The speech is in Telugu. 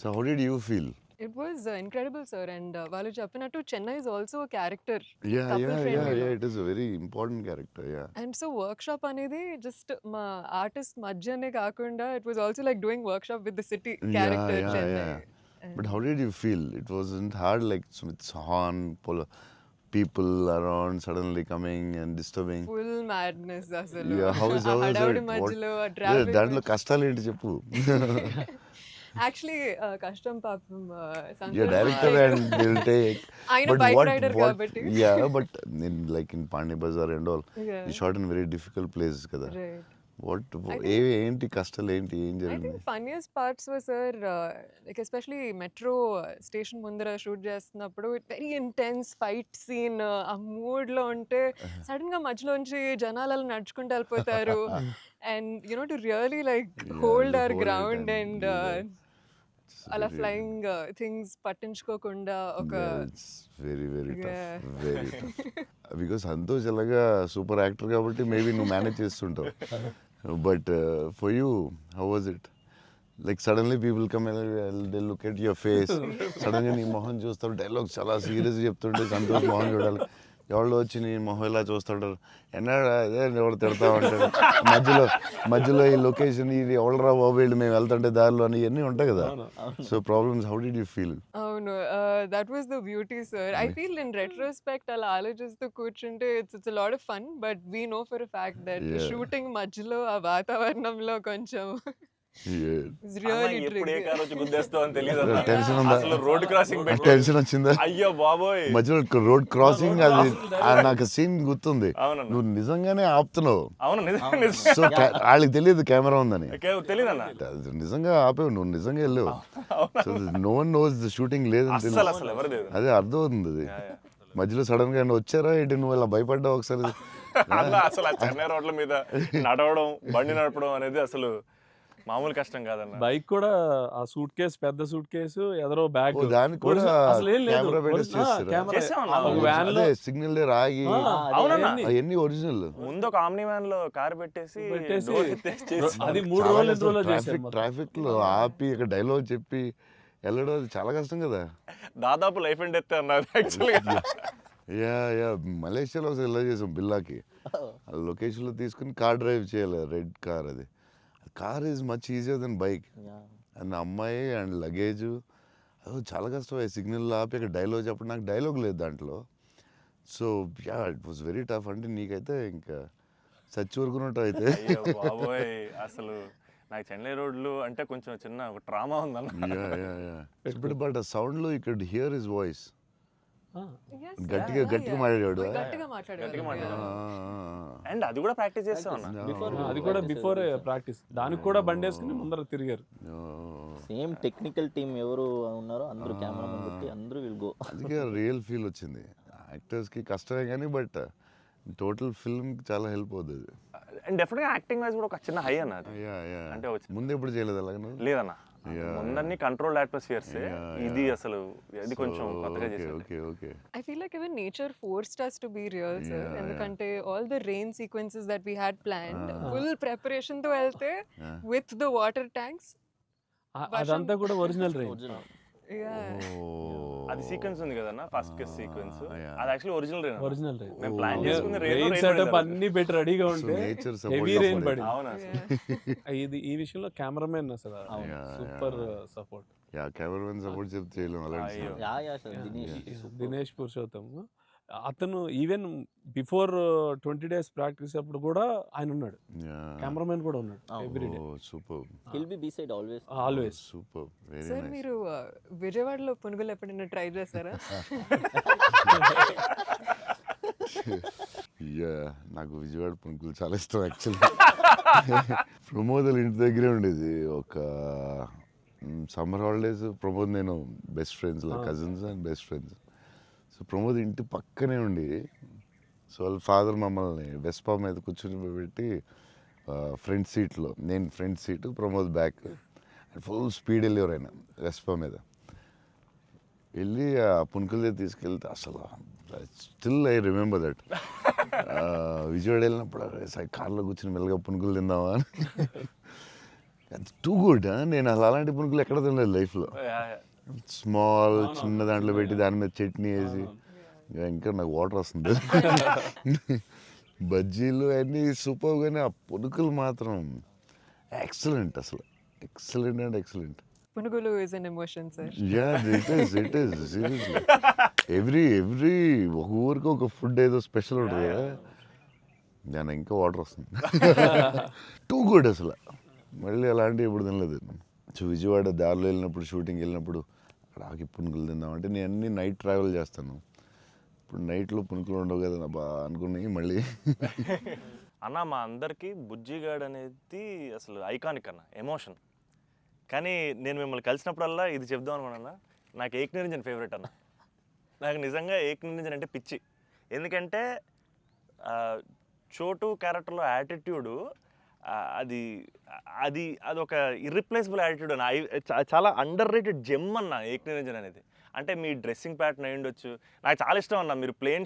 So how did you feel? It was incredible, sir. And వాళ్ళు చెప్పినట్టు Chennai is also a character, Yeah, couple friendly. it is a very important character, yeah. And so workshop అనేది జస్ట్ మా ఆర్టిస్ట్ మధ్యనే కాకుండా it was also like doing workshop with the city character Chennai. But how did you feel? It wasn't hard, like with horn, people around suddenly coming and disturbing. Full madness అసలు. Yeah, how is హడావుడి it? మధ్యలో దాంట్లో ట్రాఫిక్. కష్టాలు ఏంటి చెప్పు. యాక్చువల్లీ కష్టం పాపం. You're director and they'll take. ఆయన But bike what, rider what, కాబట్టి. yeah, but in Pani Bazaar and all, Yeah. you shot in very difficult places కదా. Right. What, I ఏంటి కష్టాలు ఏంటి, ఏం I జరిగింది? think funniest parts were, sir, like especially metro station ముందర షూట్ చేస్తున్నప్పుడు వెరీ ఇంటెన్స్ ఫైట్ సీన్. ఆ మూడ్ లో ఉంటే సడన్ గా మధ్యలోంచి జనాలు అలా నడుచుకుంటూ వెళ్ళిపోతారు. And you know to really like Yeah, hold to our hold it ground and and do that. It's అలా very- ఫ్లయింగ్ థింగ్స్ పట్టించుకోకుండా ఒక Yeah, it's very Yeah. tough, very tough. Because Santosh ఎలాగా సూపర్ యాక్టర్ కాబట్టి మేబీ నువ్వు మేనేజ్ చేస్తుంటావు. But for you how was it? Like suddenly people come they look at your face, సడన్గా నీ మొహం చూస్తారు, డైలాగ్ చాలా సీరియస్ చెప్తుంటే సంతోష్ మొహం చూడాలి. ఎవరు వచ్చి నీ మొహం ఇలా చూస్తుంటారు, ఎన్నాడు అదే ఎవరు తిడతా ఉంటాడు, మధ్యలో ఈ లొకేషన్ ఇది ఎవడరా బాబు వీళ్ళు మేము వెళ్తుంటే దారిలో అని ఇవన్నీ ఉంటాయి కదా. So problems, how did you feel? అవును. That was the beauty, sir. I feel in retrospect అలా ఆలోచిస్తూ కూర్చుంటే it's a lot of fun. But we know for a fact that Yeah. Shooting మధ్యలో ఆ వాతావరణంలో కొంచెం ఇట్స్ రియల్లీ ఎప్పుడు ఏ కార్ వచ్చి గుద్దేస్తావు అని తెలియదు. టెన్షన్ ఉందా? అసలు రోడ్ క్రాసింగ్ పెట్టి టెన్షన్ వచ్చిందా? అయ్యో బాబోయ్. మధ్యలో రోడ్ క్రాసింగ్ అది నాకు సీన్ గుర్తుంది. అవునన్నా. నువ్వు నిజంగానే ఆపుతున్నావు. అవును సో వాళ్ళకి తెలియదు కెమెరా ఉందని. తెలీదన్న. అది నిజంగా ఆపేవు, నువ్వు నిజంగా వెళ్ళావు. So no one knows the shooting లేదని అసలు తెలుసు. అసలు ఎవరు లేదు. అదే అర్థమవుతుంది అది. మధ్యలో సడన్ గా వచ్చారా ఏంటి, నువ్వు ఇలా భయపడ్డావు ఒకసారి. అలా అసలు ఆ చెన్నై రోడ్ల మీద నడవడం, బండి నడపడం అనేది అసలు మామూలు కష్టం కాదన్న. బైక్ కూడా ఆ సూట్ కేసు, పెద్ద సూట్ కేసు, ఎదరో బ్యాగ్, ఓ, దానికి కూడా అసలు ఏం లేదు. కెమెరా పెట్టేసి చేస్తారా? చేసామన్నా. ఒక వ్యాన్ లో అదే సిగ్నల్ దగ్గర ఆగి అవునన్నా. అవన్నీ ఒరిజినల్. ముందు ఒక ఆమ్ని వ్యాన్ లో కార్ పెట్టేసి door ఎత్తేసి చేసి అది 3 రోజులు 2 రోజులు చేశారు మొత్తం. ట్రాఫిక్ లో ఆపి ఇక్కడ డైలాగ్ చెప్పి వెళ్ళడం అది చాలా కష్టం కదా. దాదాపు లైఫ్ అండ్ డెత్ అన్నారు యాక్చువల్గా. యా మలేషియాలో ఒకసారి ఇలా చేసాం బిల్లాకి. లొకేషన్లో తీసుకుని కార్ డ్రైవ్ చేయాలి, రెడ్ కార్. అది car is much easier than bike. And అమ్మాయి అండ్ లగేజ్ అది చాలా కష్టం. సిగ్నల్ ఆపి ఇక్కడ డైలాగ్ చెప్పడం, నాకు డైలాగ్ లేదు దాంట్లో. So yeah it was very tough. అంటే నీకైతే ఇంకా చచ్చి ఊరుకున్నట్టు అయితే. అయ్యో బాబోయ్, అసలు నాకు చెన్నై రోడ్లు అంటే కొంచెం చిన్న ఒక ట్రామా ఉందన్న. బట్ ఆ సౌండ్లో you could hear his voice. Yes, గట్టిగా yeah. మాట్లాడాడు. గట్టిగా మాట్లాడారు. అండ్ అది కూడా ప్రాక్టీస్ చేస్తాం అన్న. అది కూడా బిఫోర్ ప్రాక్టీస్. దానికి కూడా బండి వేసుకుని ముందర తిరిగారు. సేమ్ టెక్నికల్ టీమ్ ఎవరు ఉన్నారో అందరూ కెమెరామెన్ పెట్టి అందరూ విల్ గో. అందుకే రియల్ ఫీల్ వచ్చింది. యాక్టర్స్కి కష్టమే కానీ బట్ టోటల్ ఫిల్మ్ చాలా హెల్ప్ అవుతుంది. అండ్ డెఫినెట్గా యాక్టింగ్ వైజ్ కూడా ఒక చిన్న హై అన్న అది. అంటే ముందు ఎప్పుడు చేయలేదు అలాగే నువ్వు? లేదన్న, ముందన్ని కంట్రోల్డ్ అట్మాస్ఫియర్స్. ఇది అసలు ఇది కొంచెం కొత్తగా చేసాను. Okay. I feel like even nature forced us to be real, sir. ఎందుకంటే all the rain sequences that we had planned, full preparation తో వెళ్తే with the water tanks. అదంతా కూడా ఒరిజినల్ రేంజ్. అది సీక్వెన్స్ ఉంది కదన్న, ఫస్ట్ కేస్ సీక్వెన్స్. అది actually original rain. Original range. మేము ప్లాన్ చేసుకున్న రెయిన్ సెటప్ అన్ని పెట్టి రెడీగా ఉంటే నేచర్ హెవీ రెయిన్ పడింది. అవునా ఇది ఈ విషయంలో కెమెరామెన్ అసలు super support. Yeah cameraman support చెప్తే చేయలేము అలాంటి. యా సార్, దినేష్ పురుషోత్తం అతను ఈవెన్ బిఫోర్ 20 days ప్రాక్టీస్ అప్పుడు కూడా ఆయన ఉన్నాడు. కెమెరామెన్ కూడా ఉన్నాడు everyday. Super. Hill B beside always. Super, very sir nice. మీరు విజయవాడలో పునుగులు ఎప్పుడైనా ట్రై చేస్తారా? యా నాకు విజయవాడ పునుకులు చాలా ఇష్టం యాక్చువల్లీ. ప్రమోద్ ఇంటి దగ్గరే ఉండేది. ఒక సమ్మర్ హాలిడేస్ ప్రమోద్ నేను best friends, cousins and best friends. So Pramod ఇంటి పక్కనే ఉండి, సో వాళ్ళ ఫాదర్ మమ్మల్ని వెస్పా మీద కూర్చొని పెట్టి ఫ్రంట్ సీట్లో, నేను front seat, Pramod back, full speed వెళ్ళేవారు ఆయన వెస్పా మీద. వెళ్ళి ఆ పునుకుల దగ్గర తీసుకెళ్తే అసలు still I remember that. Vijayawada వెళ్ళినప్పుడు కార్లో కూర్చొని మెల్లగా పునుకులు తిందామా అని. Too good. నేను అసలు అలాంటి పునుకులు ఎక్కడ తినలేదు లైఫ్లో. స్మాల్ చిన్న దాంట్లో పెట్టి దాని మీద చట్నీ వేసి ఇంకా నాకు వాటర్ వస్తుంది. బజ్జీలు అన్నీ సూపర్, కానీ ఆ పునుకులు మాత్రం ఎక్సలెంట్, అసలు ఎక్సలెంట్ అండ్ ఎక్సలెంట్. పునుగులు is an emotion sir. It is seriously. Every ఒక ఊరికి ఒక ఫుడ్ ఏదో స్పెషల్ ఉంటుంది కదా, దాని ఇంకా వాటర్ వస్తుంది. టూ గుడ్ అసలు. మళ్ళీ అలాంటివి ఎప్పుడు తినలేదు. సో విజయవాడ దారిలో వెళ్ళినప్పుడు, షూటింగ్ వెళ్ళినప్పుడు అక్కడ ఆగి పునుకులు తిందామంటే నేను అన్ని నైట్ ట్రావెల్ చేస్తాను. ఇప్పుడు నైట్లో పునుకులు ఉండవు కదా నా బా అనుకుని మళ్ళీ. అన్న మా అందరికీ బుజ్జిగాడ్ అనేది అసలు ఐకానిక్ అన్న, ఎమోషన్. కానీ నేను మిమ్మల్ని కలిసినప్పుడల్లా ఇది చెప్దాం అనుకున్నా, నాకు ఏక్ నిరంజన్ ఫేవరెట్ అన్న. నాకు నిజంగా ఏక్ నిరంజన్ అంటే పిచ్చి. ఎందుకంటే చోటు క్యారెక్టర్లో యాటిట్యూడు అది అది అదొక ఇర్రిప్లేసబుల్ యాటిట్యూడ్ అన్న. చాలా అండర్ రేటెడ్ జెమ్ అన్న ఏక్ నిరంజన్ అనేది. అంటే మీ డ్రెస్సింగ్ ప్యాటర్న్ అయి ఉండొచ్చు, నాకు చాలా ఇష్టం అన్న. మీరు ప్లేన్